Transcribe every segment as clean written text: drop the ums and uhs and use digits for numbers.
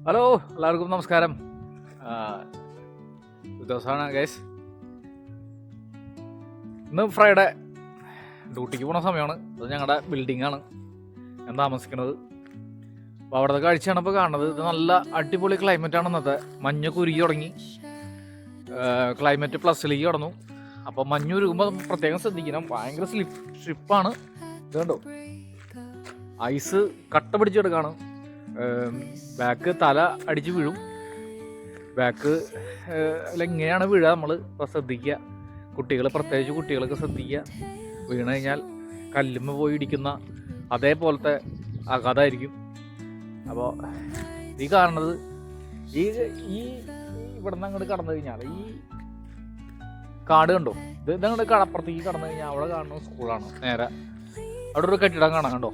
Hello, എല്ലാവർക്കും നമസ്കാരം. ദിവസമാണ് ഗൈസ്. ഇന്ന് ഫ്രൈഡേ, ഡ്യൂട്ടിക്ക് പോണ സമയമാണ്. അത് ഞങ്ങളുടെ ബിൽഡിങ്ങാണ് ഞാൻ താമസിക്കുന്നത്. അപ്പോൾ അവിടുത്തെ കാഴ്ചയാണ് ഇപ്പോൾ കാണുന്നത്. ഇത് നല്ല അടിപൊളി ക്ലൈമറ്റാണ് ഇന്നത്തെ. മഞ്ഞൊക്കെ ഉരുകി തുടങ്ങി, ക്ലൈമറ്റ് പ്ലസ്സിലേക്ക് കടന്നു. അപ്പോൾ മഞ്ഞുരുകുമ്പോൾ പ്രത്യേകം ശ്രദ്ധിക്കണം. ഭയങ്കര സ്ലിപ്പാണ്. ഇത് കണ്ടോ, ഐസ് കട്ട പിടിച്ചെടുക്കാണ്. ബാക്ക് തല അടിച്ച് വീഴും. ബാക്ക് ഇങ്ങനെയാണ് വീഴുക. നമ്മൾ ഇപ്പോൾ ശ്രദ്ധിക്കുക. കുട്ടികൾ, പ്രത്യേകിച്ച് കുട്ടികളൊക്കെ ശ്രദ്ധിക്കുക. വീണ് കഴിഞ്ഞാൽ കല്ലുമ്മ പോയി ഇടിക്കുന്ന അതേപോലത്തെ ആഘാതമായിരിക്കും. അപ്പോൾ ഈ കാണുന്നത് ഈ ഇവിടെ നിന്ന് അങ്ങോട്ട് കടന്നു കഴിഞ്ഞാൽ ഈ കാട് കണ്ടോ, ഇതങ്ങോട്ട് കടപ്പുറത്തേക്ക് കടന്നു കഴിഞ്ഞാൽ അവിടെ കാണുന്ന സ്കൂളാണ്. നേരെ അവിടെ ഒരു കെട്ടിടം കാണാൻ കണ്ടോ,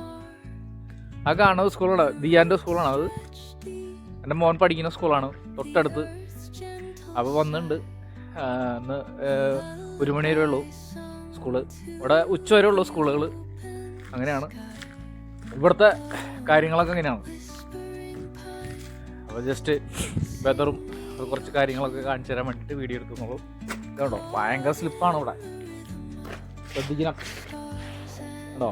ആ കാണുന്നത് സ്കൂളാണ്. ദിയാൻ്റെ സ്കൂളാണ് അത്. എൻ്റെ മോൻ പഠിക്കുന്ന സ്കൂളാണ് തൊട്ടടുത്ത്. അപ്പോൾ വന്നിട്ടുണ്ട്. ഇന്ന് 1 മണി വരെ ഉള്ളൂ സ്കൂള്. ഇവിടെ ഉച്ച വരെ ഉള്ളൂ സ്കൂളുകൾ. അങ്ങനെയാണ് ഇവിടുത്തെ കാര്യങ്ങളൊക്കെ. അങ്ങനെയാണ്. അപ്പോൾ ജസ്റ്റ് വെതറും കുറച്ച് കാര്യങ്ങളൊക്കെ കാണിച്ചു തരാൻ വേണ്ടിയിട്ട് വീഡിയോ എടുക്കുന്നുള്ളൂ. കേട്ടോ, ഭയങ്കര സ്ലിപ്പാണ് ഇവിടെ. ശ്രദ്ധിക്കണം കേട്ടോ.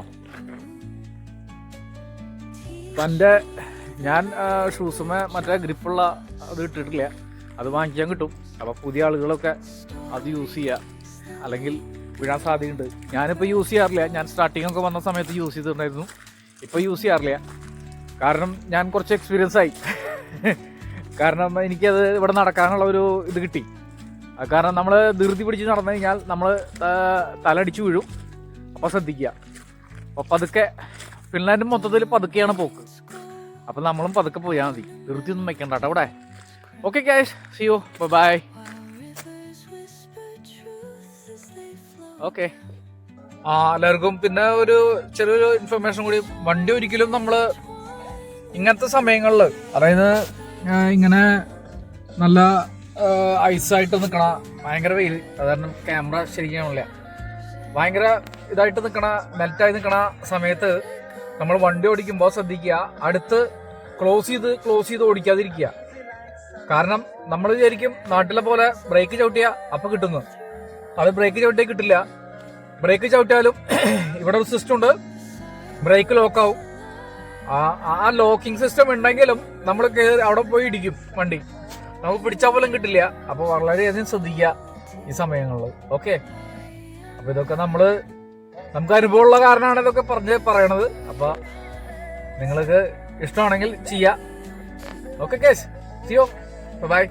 തൻ്റെ ഞാൻ ഷൂസുമേ മറ്റേ ഗ്രിപ്പുള്ള അത് ഇട്ടിട്ടില്ല. അത് വാങ്ങിക്കാൻ കിട്ടും. അപ്പോൾ പുതിയ ആളുകളൊക്കെ അത് യൂസ് ചെയ്യുക, അല്ലെങ്കിൽ വീഴാൻ സാധ്യതയുണ്ട്. ഞാനിപ്പോൾ യൂസ് ചെയ്യാറില്ല. ഞാൻ സ്റ്റാർട്ടിങ്ങൊക്കെ വന്ന സമയത്ത് യൂസ് ചെയ്തിട്ടുണ്ടായിരുന്നു. ഇപ്പോൾ യൂസ് ചെയ്യാറില്ല. കാരണം ഞാൻ കുറച്ച് എക്സ്പീരിയൻസ് ആയി. കാരണം എനിക്കത് ഇവിടെ നടക്കാനുള്ള ഒരു ഇത് കിട്ടി. കാരണം നമ്മൾ ധൃതി പിടിച്ച് നടന്നു കഴിഞ്ഞാൽ നമ്മൾ തലടിച്ച് വീഴും. അപ്പോൾ ശ്രദ്ധിക്കുക. അപ്പോൾ പതുക്കെ, ഫിൻലാൻഡ് മൊത്തത്തിൽ പതുക്കെയാണ് പോക്ക്. അപ്പം നമ്മളും പതുക്കെ പോയാൽ മതി. ധൃതിയൊന്നും വെക്കണ്ട കേട്ടോ അവിടെ. Okay guys, see you, bye. Okay. എല്ലാവർക്കും പിന്നെ ഒരു ചെറിയൊരു ഇൻഫർമേഷൻ കൂടി. വണ്ടി ഒരിക്കലും നമ്മൾ ഇങ്ങനത്തെ സമയങ്ങളിൽ, അതായത് ഇങ്ങനെ നല്ല ഐസായിട്ട് നിൽക്കണ, ഭയങ്കര വെയിൽ, കാരണം ക്യാമറ ശരിക്കാണില്ല, ഭയങ്കര ഇതായിട്ട് നിൽക്കണ, മെൽറ്റായി നിൽക്കണ സമയത്ത് നമ്മൾ വണ്ടി ഓടിക്കുമ്പോൾ ശ്രദ്ധിക്കുക. അടുത്ത് ക്ലോസ് ചെയ്ത് ഓടിക്കാതിരിക്കുക. കാരണം നമ്മൾ വിചാരിക്കും നാട്ടിലെ പോലെ ബ്രേക്ക് ചവിട്ടിയാൽ അപ്പം കിട്ടുന്നു. അത് ബ്രേക്ക് ചവിട്ടിയാൽ കിട്ടില്ല. ബ്രേക്ക് ചവിട്ടിയാലും ഇവിടെ ഒരു സിസ്റ്റം ഉണ്ട്, ബ്രേക്ക് ലോക്കാവും. ആ ലോക്കിംഗ് സിസ്റ്റം ഉണ്ടെങ്കിലും നമ്മൾ അവിടെ പോയി ഇടിക്കും വണ്ടി. നമുക്ക് പിടിച്ചാൽ പോലും കിട്ടില്ല. അപ്പോൾ വളരെയധികം ശ്രദ്ധിക്കുക ഈ സമയങ്ങളിൽ. ഓക്കെ. അപ്പോൾ ഇതൊക്കെ നമുക്ക് അനുഭവമുള്ള കാരണമാണ് ഇതൊക്കെ പറയണത്. അപ്പോൾ നിങ്ങൾക്ക് ഇഷ്ടമാണെങ്കിൽ ചെയ്യാം. Okay guys, see you, by.